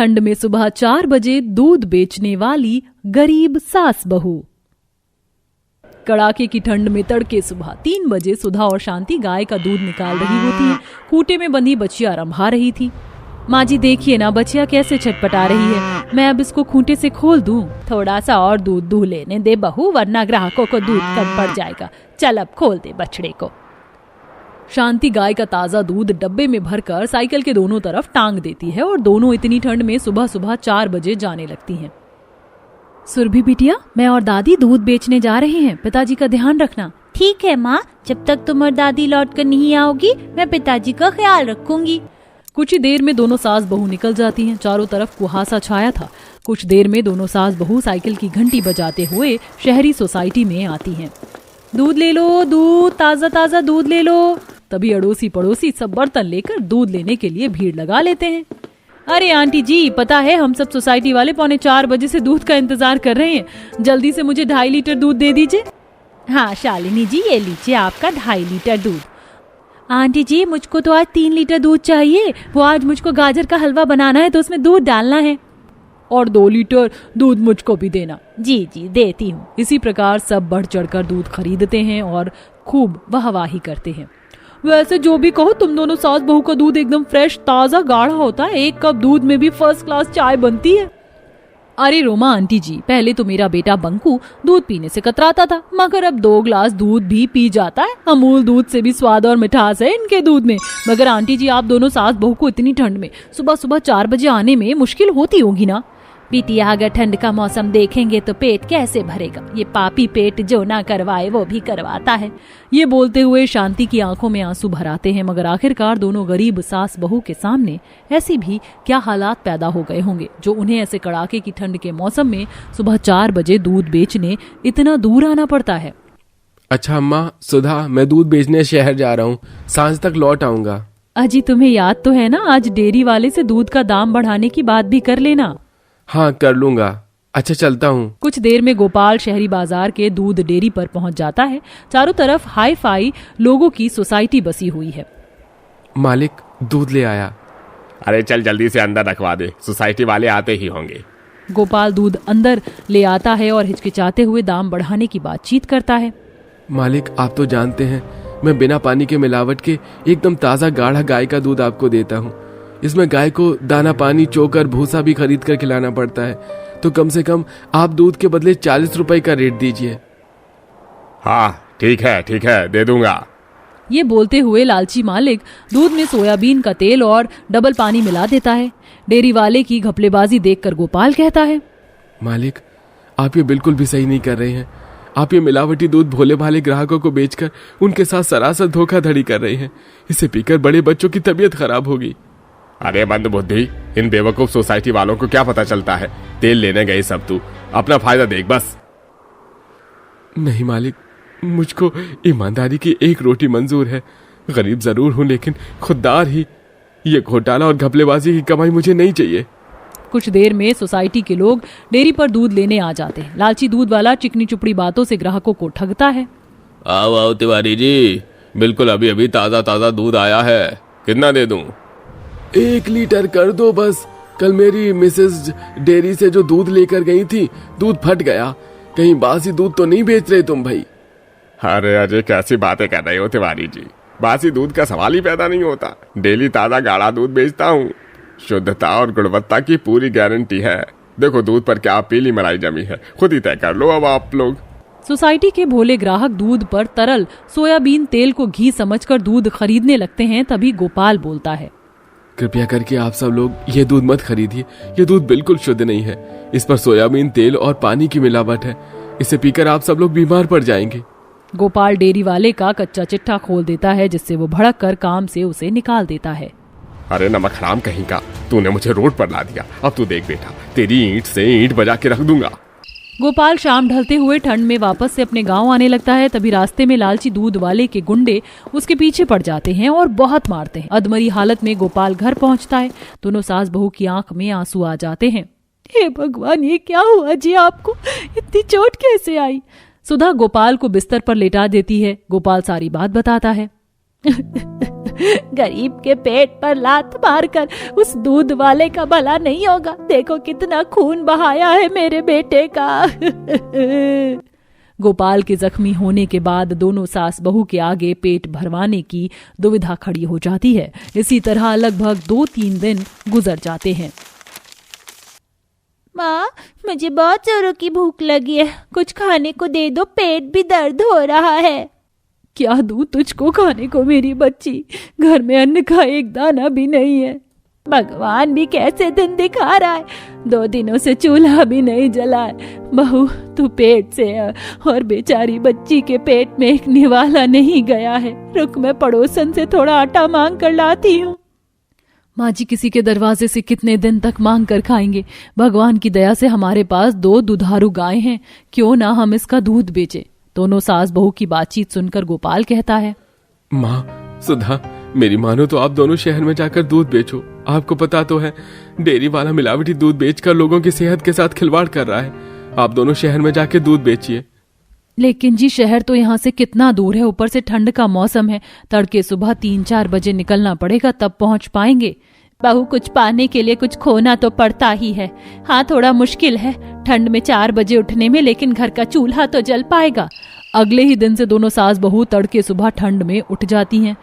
ठंड में सुबह 4 बजे दूध बेचने वाली गरीब सास बहू। कड़ाके की ठंड में तड़के सुबह 3 बजे सुधा और शांति गाय का दूध निकाल रही होती हैं। खूंटे में बंधी बच्चियां रंभा रही थी। माँ जी देखिए ना, बच्चियां कैसे छटपटा रही है। मैं अब इसको खूंटे से खोल दूं? थोड़ा सा और दूध दूह लेने दे बहू, वरना ग्राहकों को दूध कम पड़ जाएगा। चल अब खोल दे बछड़े को। शांति गाय का ताजा दूध डब्बे में भरकर साइकिल के दोनों तरफ टांग देती है और दोनों इतनी ठंड में सुबह सुबह 4 बजे जाने लगती हैं। सुरभि बिटिया, मैं और दादी दूध बेचने जा रहे हैं, पिताजी का ध्यान रखना। ठीक है माँ, जब तक तुम और दादी लौट कर नहीं आओगी मैं पिताजी का ख्याल रखूंगी। कुछ ही देर में दोनों सास बहू निकल जाती हैं। चारों तरफ कुहासा छाया था। कुछ देर में दोनों सास बहू साइकिल की घंटी बजाते हुए शहरी सोसाइटी में आती हैं। दूध ले लो, दूध, ताजा ताजा दूध ले लो। तभी अड़ोसी पड़ोसी सब बर्तन लेकर दूध लेने के लिए भीड़ लगा लेते हैं। अरे आंटी जी, पता है हम सब सोसाइटी वाले 3:45 बजे से दूध का इंतजार कर रहे हैं। जल्दी से मुझे 2.5 लीटर दूध दे दीजिए। हाँ शालिनी जी, ये लीजिए आपका 2.5 लीटर दूध। आंटी जी, मुझको तो आज 3 लीटर दूध चाहिए। वो आज मुझको गाजर का हलवा बनाना है तो उसमें दूध डालना है। और 2 लीटर दूध मुझको भी देना। जी जी देती हूँ। इसी प्रकार सब बढ़ चढ़कर दूध खरीदते हैं और खूब वाहवाही करते हैं। वैसे जो भी कहो, तुम दोनों सास बहू का दूध एकदम फ्रेश, ताजा, गाढ़ा होता है। 1 कप दूध में भी फर्स्ट क्लास चाय बनती है। अरे रोमा आंटी जी, पहले तो मेरा बेटा बंकू दूध पीने से कतराता था, मगर अब 2 ग्लास दूध भी पी जाता है। अमूल दूध से भी स्वाद और मिठास है इनके दूध में। मगर आंटी जी, आप दोनों सास बहू को इतनी ठंड में सुबह सुबह 4 बजे आने में मुश्किल होती होगी ना? बिटिया, अगर ठंड का मौसम देखेंगे तो पेट कैसे भरेगा? ये पापी पेट जो ना करवाए वो भी करवाता है। ये बोलते हुए शांति की आंखों में आंसू भर आते हैं। मगर आखिरकार दोनों गरीब सास बहू के सामने ऐसी भी क्या हालात पैदा हो गए होंगे जो उन्हें ऐसे कड़ाके की ठंड के मौसम में सुबह 4 बजे दूध बेचने इतना दूर आना पड़ता है। अच्छा अम्मा, सुधा, मैं दूध बेचने शहर जा रहा हूँ, सांझ तक लौट आऊंगा। अजी तुम्हें याद तो है ना, आज डेयरी वाले से दूध का दाम बढ़ाने की बात भी कर लेना। हाँ कर लूंगा। अच्छा चलता हूँ। कुछ देर में गोपाल शहरी बाजार के दूध डेयरी पर पहुंच जाता है। चारों तरफ हाई फाई लोगों की सोसाइटी बसी हुई है। मालिक, दूध ले आया। अरे चल जल्दी से अंदर रखवा दे, सोसाइटी वाले आते ही होंगे। गोपाल दूध अंदर ले आता है और हिचकिचाते हुए दाम बढ़ाने की बातचीत करता है। मालिक, आप तो जानते हैं मैं बिना पानी के मिलावट के एकदम ताज़ा गाढ़ा गाय का दूध आपको देता हूँ। इसमें गाय को दाना पानी, चोकर, भूसा भी खरीद कर खिलाना पड़ता है। तो कम से कम आप दूध के बदले 40 रुपए का रेट दीजिए। हाँ ठीक है दे दूंगा। ये बोलते हुए लालची मालिक दूध में सोयाबीन का तेल और डबल पानी मिला देता है। डेयरी वाले की घपलेबाजी देखकर गोपाल कहता है, मालिक, आप ये बिल्कुल भी सही नहीं कर रहे हैं। आप ये मिलावटी दूध भोले भाले ग्राहकों को बेचकर उनके साथ सरासर धोखाधड़ी कर रहे हैं। इसे पीकर बड़े बच्चों की तबीयत खराब होगी। अरे मंद बुद्धि, इन बेवकूफ सोसाइटी वालों को क्या पता चलता है? तेल लेने गए सब, तू अपना फायदा देख बस। नहीं मालिक, मुझको ईमानदारी की 1 रोटी मंजूर है। गरीब जरूर हूं लेकिन खुददार ही। ये घोटाला और घपलेबाजी की कमाई मुझे नहीं चाहिए। कुछ देर में सोसाइटी के लोग डेयरी पर दूध लेने आ जाते हैं। लालची दूध वाला चिकनी चुपड़ी बातों से ग्राहकों को ठगता है। आओ आओ तिवारी जी, बिल्कुल अभी अभी ताजा ताजा दूध आया है। कितना दे दूं? 1 लीटर कर दो बस। कल मेरी मिसेज डेयरी से जो दूध लेकर गई थी, दूध फट गया। कहीं बासी दूध तो नहीं बेच रहे तुम भाई? अरे अजय, कैसी बातें कर रहे हो तिवारी जी? बासी दूध का सवाल ही पैदा नहीं होता। डेली ताजा गाढ़ा दूध बेचता हूँ। शुद्धता और गुणवत्ता की पूरी गारंटी है। देखो दूध पर क्या पीली मलाई जमी है, खुद ही तय कर लो अब आप लोग। सोसाइटी के भोले ग्राहक दूध पर तरल सोयाबीन तेल को घी समझकर दूध खरीदने लगते हैं। तभी गोपाल बोलता है, कृपया करके आप सब लोग ये दूध मत खरीदिए। ये दूध बिल्कुल शुद्ध नहीं है। इस पर सोयाबीन तेल और पानी की मिलावट है। इसे पीकर आप सब लोग बीमार पड़ जाएंगे। गोपाल डेयरी वाले का कच्चा चिट्ठा खोल देता है, जिससे वो भड़क कर काम से उसे निकाल देता है। अरे नमक हराम कहीं का, तूने मुझे रोड पर ला दिया। अब तू देख बेटा, तेरी ईंट से ईंट बजा के रख दूंगा। गोपाल शाम ढलते हुए ठंड में वापस से अपने गांव आने लगता है। तभी रास्ते में लालची दूध वाले के गुंडे उसके पीछे पड़ जाते हैं और बहुत मारते हैं। अधमरी हालत में गोपाल घर पहुंचता है। दोनों सास बहू की आंख में आंसू आ जाते हैं। हे भगवान, ये क्या हुआ जी? आपको इतनी चोट कैसे आई? सुधा गोपाल को बिस्तर पर लेटा देती है। गोपाल सारी बात बताता है। गरीब के पेट पर लात मारकर उस दूध वाले का भला नहीं होगा। देखो कितना खून बहाया है मेरे बेटे का। गोपाल के जख्मी होने के बाद दोनों सास बहू के आगे पेट भरवाने की दुविधा खड़ी हो जाती है। इसी तरह लगभग 2-3 दिन गुजर जाते हैं। माँ, मुझे बहुत जोरों की भूख लगी है, कुछ खाने को दे दो, पेट भी दर्द हो रहा है। क्या दूं तुझको खाने को मेरी बच्ची, घर में अन्न का एक दाना भी नहीं है। भगवान भी कैसे दिन दिखा रहा है, 2 दिनों से चूल्हा भी नहीं जला है। बहू तू पेट से है और बेचारी बच्ची के पेट में एक निवाला नहीं गया है। रुक, मैं पड़ोसन से थोड़ा आटा मांग कर लाती हूँ। माँ जी, किसी के दरवाजे से कितने दिन तक मांग कर खाएंगे। भगवान की दया से हमारे पास 2 दुधारू गाय हैं, क्यों ना हम इसका दूध बेचें। दोनों सास बहू की बातचीत सुनकर गोपाल कहता है, माँ सुधा, मेरी मानो तो आप दोनों शहर में जाकर दूध बेचो। आपको पता तो है डेयरी वाला मिलावटी दूध बेचकर लोगों की सेहत के साथ खिलवाड़ कर रहा है। आप दोनों शहर में जाके दूध बेचिए। लेकिन जी शहर तो यहाँ से कितना दूर है, ऊपर से ठंड का मौसम है। तड़के सुबह 3-4 बजे निकलना पड़ेगा, तब पहुँच पाएंगे। बहू, कुछ पाने के लिए कुछ खोना तो पड़ता ही है। हाँ, थोड़ा मुश्किल है ठंड में 4 बजे उठने में, लेकिन घर का चूल्हा तो जल पाएगा। अगले ही दिन से दोनों सास बहू तड़के सुबह ठंड में उठ जाती हैं।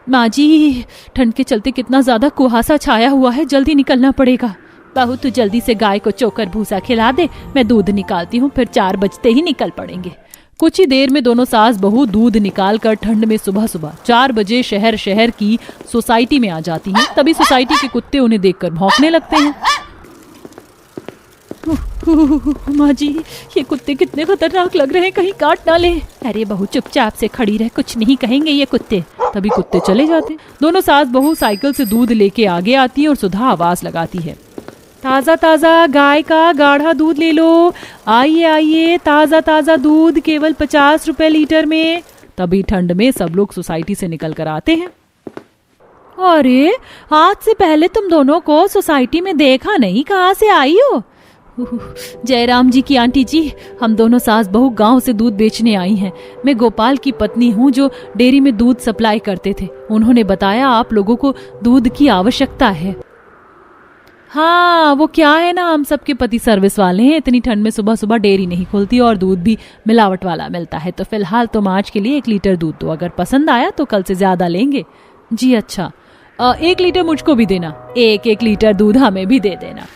माँ जी, ठंड के चलते कितना ज्यादा कुहासा छाया हुआ है, जल्दी निकलना पड़ेगा। बहू, तू जल्दी से गाय को चोकर भूसा खिला दे, मैं दूध निकालती हूँ, फिर 4 बजते ही निकल पड़ेंगे। कुछ ही देर में दोनों सास बहू दूध निकालकर ठंड में सुबह सुबह 4 बजे शहर की सोसाइटी में आ जाती हैं। तभी सोसाइटी के कुत्ते उन्हें देखकर भौंकने लगते हैं। माँ जी, ये कुत्ते कितने खतरनाक लग रहे हैं, कहीं काट ना ले। अरे बहू, चुपचाप से खड़ी रह, कुछ नहीं कहेंगे ये कुत्ते। तभी कुत्ते चले जाते। दोनों सास बहू साइकिल से दूध लेके आगे आती हैं और सुधा आवाज लगाती है, ताजा ताजा गाय का गाढ़ा दूध ले लो, आइए आइए, ताजा ताजा दूध केवल 50 रुपए लीटर में। तभी ठंड में सब लोग सोसाइटी से निकल कर आते हैं। अरे, आज से पहले तुम दोनों को सोसाइटी में देखा नहीं, कहाँ से आई हो? जयराम जी की आंटी जी, हम दोनों सास बहू गांव से दूध बेचने आई हैं। मैं गोपाल की पत्नी हूँ जो डेयरी में दूध सप्लाई करते थे। उन्होंने बताया आप लोगों को दूध की आवश्यकता है। हाँ, वो क्या है ना, हम सबके पति सर्विस वाले हैं। इतनी ठंड में सुबह सुबह डेयरी नहीं खुलती और दूध भी मिलावट वाला मिलता है। तो फिलहाल तुम आज के लिए 1 लीटर दूध दो, अगर पसंद आया तो कल से ज्यादा लेंगे। जी अच्छा, 1 लीटर मुझको भी देना, 1 लीटर दूध हमें भी दे देना।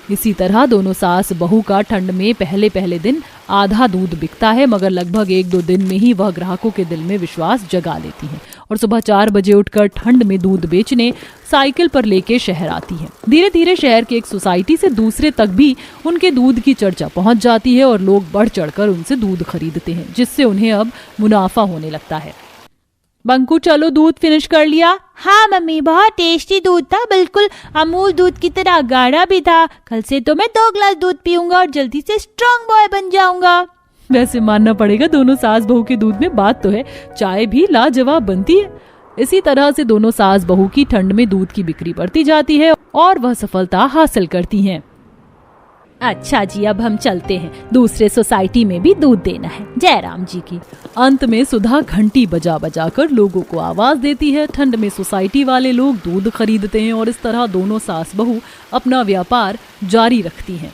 इसी तरह दोनों सास बहू का ठंड में पहले दिन आधा दूध बिकता है, मगर लगभग 1-2 दिन में ही वह ग्राहकों के दिल में विश्वास जगा लेती है और सुबह 4 बजे उठकर ठंड में दूध बेचने साइकिल पर लेके शहर आती है। धीरे धीरे शहर के एक सोसाइटी से दूसरे तक भी उनके दूध की चर्चा पहुंच जाती है और लोग बढ़ चढ़कर उनसे दूध खरीदते हैं, जिससे उन्हें अब मुनाफा होने लगता है। बंकू, चलो दूध फिनिश कर लिया? हाँ मम्मी, बहुत टेस्टी दूध था, बिल्कुल अमूल दूध की तरह गाढ़ा भी था। कल से तो मैं 2 ग्लास दूध पीऊंगा और जल्दी से स्ट्रॉन्ग बॉय बन जाऊंगा। वैसे मानना पड़ेगा, दोनों सास बहू के दूध में बात तो है, चाय भी लाजवाब बनती है। इसी तरह से दोनों सास बहू की ठंड में दूध की बिक्री बढ़ती जाती है और वह सफलता हासिल करती हैं। अच्छा जी, अब हम चलते हैं, दूसरे सोसाइटी में भी दूध देना है जयराम जी की। अंत में सुधा घंटी बजा बजा कर लोगों को आवाज देती है। ठंड में सोसाइटी वाले लोग दूध खरीदते हैं और इस तरह दोनों सास बहू अपना व्यापार जारी रखती हैं।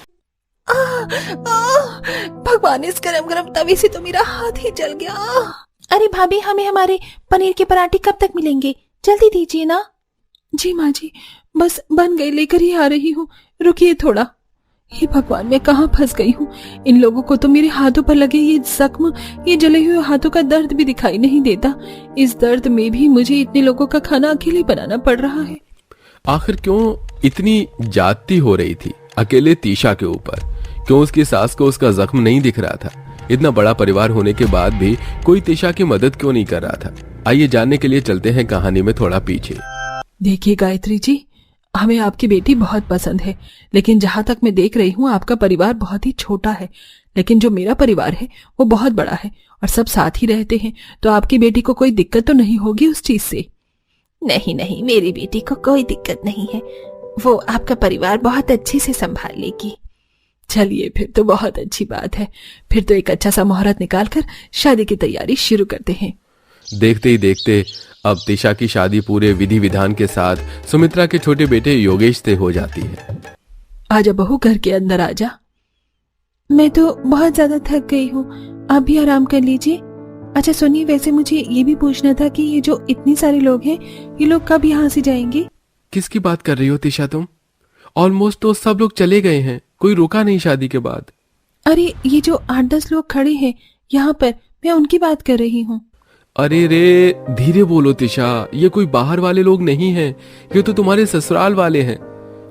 भगवान, इस गरम गरम तवे से तो मेरा हाथ ही जल गया। अरे भाभी, हमें हमारे पनीर के पराठे कब तक मिलेंगे? जल्दी दीजिए ना। जी माँ जी, बस बन गई, लेकर ही आ रही हूँ, रुकिए थोड़ा। हे भगवान, मैं कहाँ फंस गई हूँ। इन लोगों को तो मेरे हाथों पर लगे ये जख्म, ये जले हुए हाथों का दर्द भी दिखाई नहीं देता। इस दर्द में भी मुझे इतने लोगों का खाना अकेले बनाना पड़ रहा है। आखिर क्यों इतनी जाती हो रही थी अकेले तीशा के ऊपर? क्यों उसकी सास को उसका जख्म नहीं दिख रहा था? इतना बड़ा परिवार होने के बाद भी कोई तीशा की मदद क्यों नहीं कर रहा था? आइए जानने के लिए चलते हैं कहानी में थोड़ा पीछे। देखिए गायत्री जी, हमें आपकी बेटी बहुत पसंद है, लेकिन जहाँ तक मैं देख रही हूँ आपका परिवार बहुत ही छोटा है, लेकिन जो मेरा परिवार है वो बहुत बड़ा है और सब साथ ही रहते हैं। तो आपकी बेटी को कोई दिक्कत तो नहीं होगी उस चीज से? नहीं नहीं, मेरी बेटी को कोई दिक्कत नहीं है, वो आपका परिवार बहुत अच्छे से संभाल लेगी। चलिए, फिर तो बहुत अच्छी बात है। फिर तो एक अच्छा सा मुहूर्त निकालकर शादी की तैयारी शुरू करते हैं। देखते ही देखते अब तिशा की शादी पूरे विधि विधान के साथ सुमित्रा के छोटे बेटे योगेश से हो जाती है। आजा बहू, घर के अंदर आजा। मैं तो बहुत ज्यादा थक गई हूँ, आप भी आराम कर लीजिए। अच्छा सुनिए, वैसे मुझे ये भी पूछना था कि ये जो इतने सारे लोग हैं, ये लोग कब यहाँ से जाएंगे? किसकी बात कर रही हो तिशा तुम? ऑलमोस्ट तो सब लोग चले गए हैं, कोई रुका नहीं शादी के बाद। अरे ये जो 8-10 लोग खड़े हैं यहाँ पर, मैं उनकी बात कर रही हूँ। अरे रे, धीरे बोलो तिशा, ये कोई बाहर वाले लोग नहीं हैं, ये तो तुम्हारे ससुराल वाले हैं।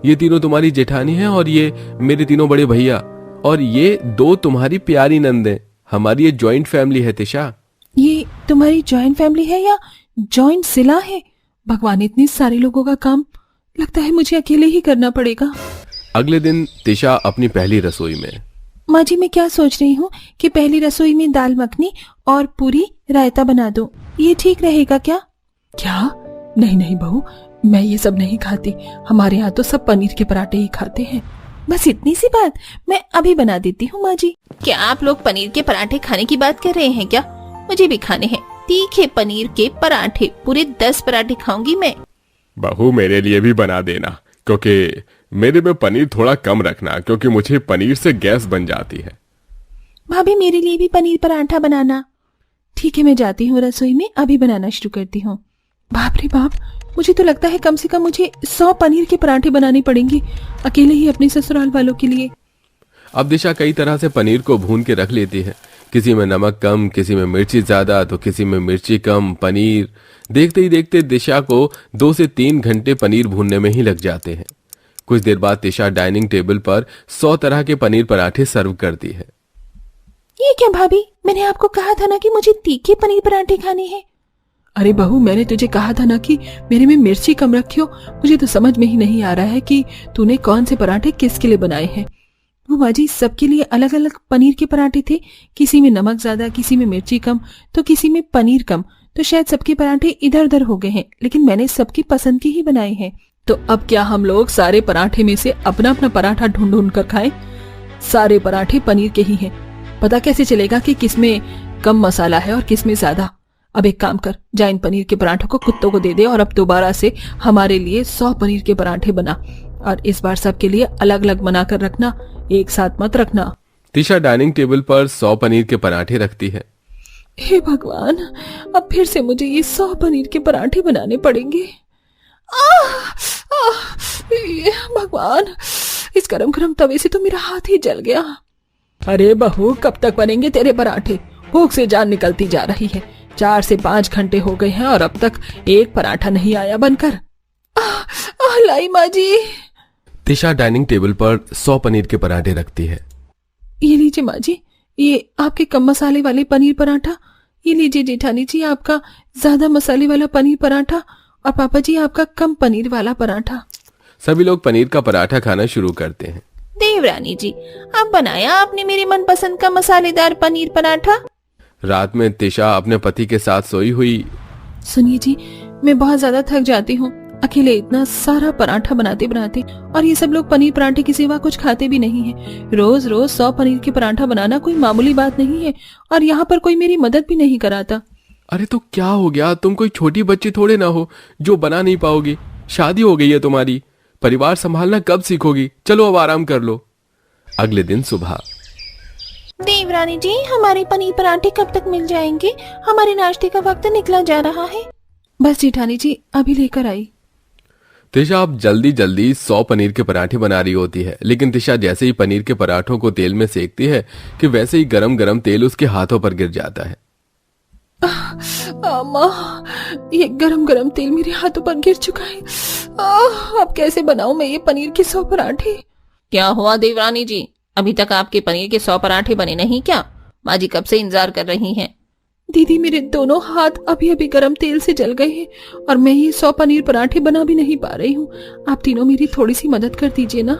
ये तीनों तुम्हारी जेठानी हैं और ये मेरे तीनों बड़े भैया, और ये 2 तुम्हारी प्यारी नंदें। हमारी ये जॉइंट फैमिली है तिशा। ये तुम्हारी जॉइंट फैमिली है या जॉइंट सिला है? भगवान, इतने सारे लोगों का काम लगता है मुझे अकेले ही करना पड़ेगा। अगले दिन तिशा अपनी पहली रसोई में। माँ जी, मैं क्या सोच रही हूँ कि पहली रसोई में दाल मखनी और पूरी रायता बना दूं, ये ठीक रहेगा क्या? क्या? नहीं नहीं बहू, मैं ये सब नहीं खाती। हमारे यहाँ तो सब पनीर के पराठे ही खाते हैं। बस इतनी सी बात, मैं अभी बना देती हूँ माँ जी। क्या आप लोग पनीर के पराठे खाने की बात कर रहे हैं क्या? मुझे भी खाने हैं तीखे पनीर के पराठे, पूरे 10 पराठे खाऊंगी मैं। बहू मेरे लिए भी बना देना, क्योंकि मेरे में पनीर थोड़ा कम रखना, क्योंकि मुझे पनीर से गैस बन जाती है। भाभी मेरे लिए भी पनीर पराठा बनाना। ठीक है, मैं जाती हूँ रसोई में, अभी बनाना शुरू करती हूँ। बाप रे बाप, मुझे तो लगता है कम से कम मुझे 100 पनीर के पराठे बनाने पड़ेंगे, अकेले ही अपने ससुराल वालों के लिए। अब दिशा कई तरह से पनीर को भून के रख लेती है। किसी में नमक कम, किसी में मिर्ची ज्यादा, तो किसी में मिर्ची कम। पनीर देखते ही देखते दिशा को 2 से 3 घंटे पनीर भूनने में ही लग जाते हैं। कुछ देर बाद दिशा डाइनिंग टेबल पर 100 तरह के पनीर पराठे सर्व करती है। ये क्या भाभी, मैंने आपको कहा था ना कि मुझे तीखे पनीर पराठे खाने हैं। अरे बहू, मैंने तुझे कहा था ना कि मेरे में मिर्ची कम रखियो। मुझे तो समझ में ही नहीं आ रहा है कि तूने कौन से पराठे किसके लिए बनाए हैं। वो बाजी, सबके लिए अलग अलग पनीर के पराठे थे। किसी में नमक ज्यादा, किसी में मिर्ची कम, तो किसी में पनीर कम। तो शायद सबके पराठे इधर उधर हो गए हैं, लेकिन मैंने सबकी पसंद के ही बनाए हैं। तो अब क्या हम लोग सारे पराठे में से अपना अपना पराठा ढूंढ ढूंढ कर खाएं? सारे पराठे पनीर के ही हैं। पता कैसे चलेगा कि किसमें कम मसाला है और किसमें ज्यादा? अब एक काम कर, जा इन पनीर के पराठों को कुत्तों को दे दे और अब दोबारा से हमारे लिए 100 पनीर के पराठे बना, और इस बार सबके लिए अलग अलग बना कर रखना, एक साथ मत रखना। तिशा डाइनिंग टेबल पर 100 पनीर के पराठे रखती है। हे भगवान, अब फिर से मुझे ये 100 पनीर के पराठे बनाने पड़ेंगे। भगवान, इस गरम गरम तवे से तो मेरा हाथ ही जल गया। अरे बहू, कब तक बनेंगे तेरे पराठे? भूख से जान निकलती जा रही है। 4 से 5 घंटे हो गए हैं और अब तक एक पराठा नहीं आया बनकर। लाई माँ जी। तिशा डाइनिंग टेबल पर 100 पनीर के पराठे रखती है। ये लीजिए माँ जी, ये आपके कम मसाले वाले पनीर पराठा। ये लीजिए जेठानी जी, आपका ज्यादा मसाले वाला पनीर पराठा, और पापा जी आपका कम पनीर वाला पराठा। सभी लोग पनीर का पराठा खाना शुरू करते हैं। देवरानी जी, आप बनाया आपने मेरी मनपसंद का मसालेदार पनीर पराठा। रात में तिशा अपने पति के साथ सोई हुई। सुनिए जी, मैं बहुत ज्यादा थक जाती हूँ अकेले इतना सारा पराठा बनाते बनाते, और ये सब लोग पनीर पराठे के सिवा कुछ खाते भी नहीं है। रोज रोज 100 पनीर के पराठा बनाना कोई मामूली बात नहीं है, और यहाँ पर कोई मेरी मदद भी नहीं कराता। अरे तो क्या हो गया, तुम कोई छोटी बच्ची थोड़े ना हो जो बना नहीं पाओगी। शादी हो गई है तुम्हारी, परिवार संभालना कब सीखोगी? चलो अब आराम कर लो। अगले दिन सुबह। देवरानी जी, हमारे पनीर पराठे कब तक मिल जाएंगे? हमारे नाश्ते का वक्त निकला जा रहा है। बस जेठानी जी, अभी लेकर आई। तिशा अब जल्दी जल्दी 100 पनीर के पराठे बना रही होती है, लेकिन तिशा जैसे ही पनीर के पराठों को तेल में सेकती है कि वैसे ही गरम गरम तेल उसके हाथों पर गिर जाता है। माँ, ये गरम गरम तेल मेरे हाथों पर गिर चुका है। अब कैसे बनाऊं मैं ये पनीर के 100 पराठे? क्या हुआ देवरानी जी, अभी तक आपके पनीर के 100 पराठे बने नहीं क्या? माँ जी कब से इंतजार कर रही हैं। दीदी, मेरे दोनों हाथ अभी अभी गरम तेल से जल गए हैं और मैं ये 100 पनीर पराठे बना भी नहीं पा रही हूँ। आप तीनों मेरी थोड़ी सी मदद कर दीजिए ना।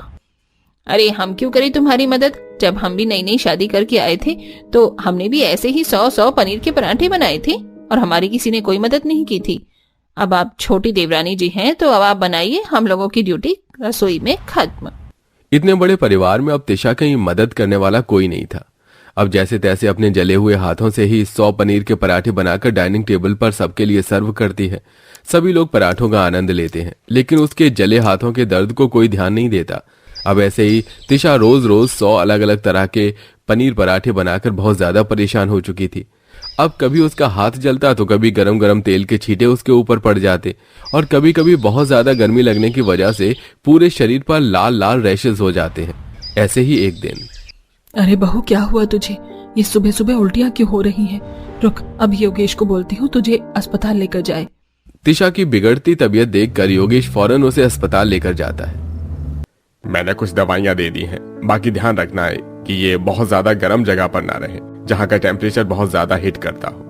अरे हम क्यों करें तुम्हारी मदद? जब हम भी नई नई शादी करके आए थे तो हमने भी ऐसे ही 100 पनीर के पराठे बनाए थे और हमारी किसी ने कोई मदद नहीं की थी। अब आप छोटी देवरानी जी हैं तो अब आप बनाइए, हम लोगों की ड्यूटी रसोई में खत्म। इतने बड़े परिवार में अब तिशा कहीं मदद करने वाला कोई नहीं था। अब जैसे तैसे अपने जले हुए हाथों से ही 100 पनीर के पराठे बनाकर डाइनिंग टेबल पर सबके लिए सर्व करती है। सभी लोग पराठों का आनंद लेते हैं, लेकिन उसके जले हाथों के दर्द को कोई ध्यान नहीं देता। अब ऐसे ही तिशा रोज रोज 100 अलग अलग तरह के पनीर पराठे बनाकर बहुत ज्यादा परेशान हो चुकी थी। अब कभी उसका हाथ जलता तो कभी गरम गरम तेल के छींटे उसके ऊपर पड़ जाते, और कभी कभी बहुत ज्यादा गर्मी लगने की वजह से पूरे शरीर पर लाल लाल रैशेस हो जाते हैं। ऐसे ही एक दिन, अरे बहू, क्या हुआ तुझे? ये सुबह सुबह उल्टियां क्यों हो रही हैं? रुक, अब योगेश को बोलती हूँ तुझे अस्पताल लेकर जाए। तिशा की बिगड़ती तबीयत देखकर योगेश फौरन उसे अस्पताल लेकर जाता है। मैंने कुछ दवाइयां दे दी हैं, बाकी ध्यान रखना है कि ये बहुत ज्यादा गर्म जगह पर ना रहे जहां का टेम्परेचर बहुत ज्यादा हिट करता हो,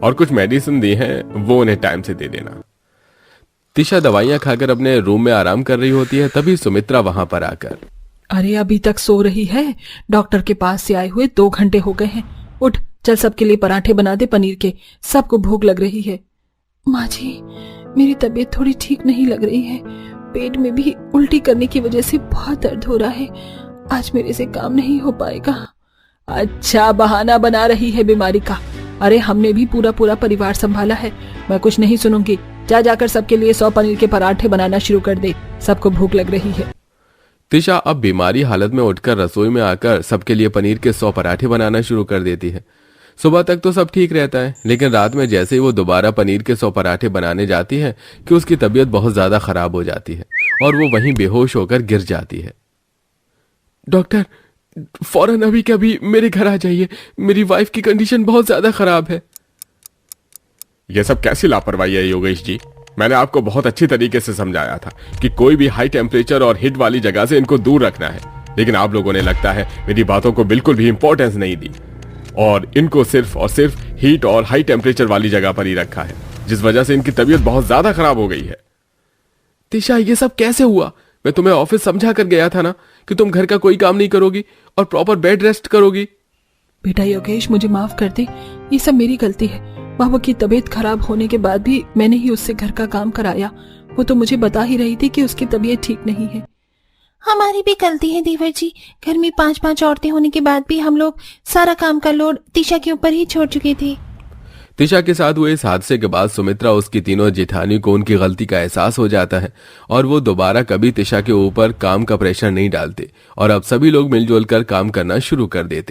और कुछ मेडिसिन दी हैं वो उन्हें टाइम से दे देना। तिशा दवाइयां खाकर अपने रूम में आराम कर रही होती है, तभी सुमित्रा वहां पर आकर, अरे अभी तक सो रही है? डॉक्टर के पास से आए हुए 2 घंटे हो गए हैं। उठ, चल सबके लिए पराठे बना दे पनीर के, सबको भूख लग रही है। माँ जी, मेरी तबीयत थोड़ी ठीक नहीं लग रही है। पेट में भी उल्टी करने की वजह से बहुत दर्द हो रहा है। आज मेरे से काम नहीं हो पाएगा। अच्छा, बहाना बना रही है बीमारी का। अरे हमने भी पूरा पूरा परिवार संभाला है, मैं कुछ नहीं सुनूंगी। जाकर सबके लिए 100 पनीर के पराठे बनाना शुरू कर दे, सबको भूख लग रही है। तिशा अब बीमारी हालत में उठकर रसोई में आकर सबके लिए पनीर के 100 पराठे बनाना शुरू कर देती है। सुबह तक तो सब ठीक रहता है, लेकिन रात में जैसे ही वो दोबारा पनीर के 100 पराठे बनाने जाती है कि उसकी तबीयत बहुत ज्यादा खराब हो जाती है और वो वहीं बेहोश होकर गिर जाती है। डॉक्टर, फौरन अभी के अभी मेरे घर आ जाइए, मेरी वाइफ की कंडीशन बहुत ज्यादा खराब है। ये सब कैसी लापरवाही है योगेश जी? मैंने आपको बहुत अच्छी तरीके से समझाया था कि कोई भी हाई टेम्परेचर और हिट वाली जगह से इनको दूर रखना है, लेकिन आप लोगों ने लगता है मेरी बातों को बिल्कुल भी इंपॉर्टेंस नहीं दी और इनको सिर्फ और सिर्फ हीट और हाई टेम्परेचर वाली जगह पर ही रखा है, जिस वजह से इनकी तबीयत बहुत ज्यादा खराब हो गई है। तिशा, ये सब कैसे हुआ? मैं तुम्हें ऑफिस समझा कर गया था ना कि तुम घर का कोई काम नहीं करोगी और प्रॉपर बेड रेस्ट करोगी। बेटा योगेश, मुझे माफ कर दे, ये सब मेरी गलती है। बाबू की तबीयत खराब होने के बाद भी मैंने ही उससे घर का काम कराया। वो तो मुझे बता ही रही थी कि उसकी तबीयत ठीक नहीं है। हमारी भी गलती है देवर जी। घर में 5-5 औरतें होने के बाद भी हम लोग सारा काम का लोड तिशा के ऊपर ही छोड़ चुके थे। तिशा के साथ हुए इस हादसे के बाद सुमित्रा, उसकी तीनों जेठानी को उनकी गलती का एहसास हो जाता है और वो दोबारा कभी तिशा के ऊपर काम का प्रेशर नहीं डालते और अब सभी लोग मिलजुल कर काम करना शुरू कर देते।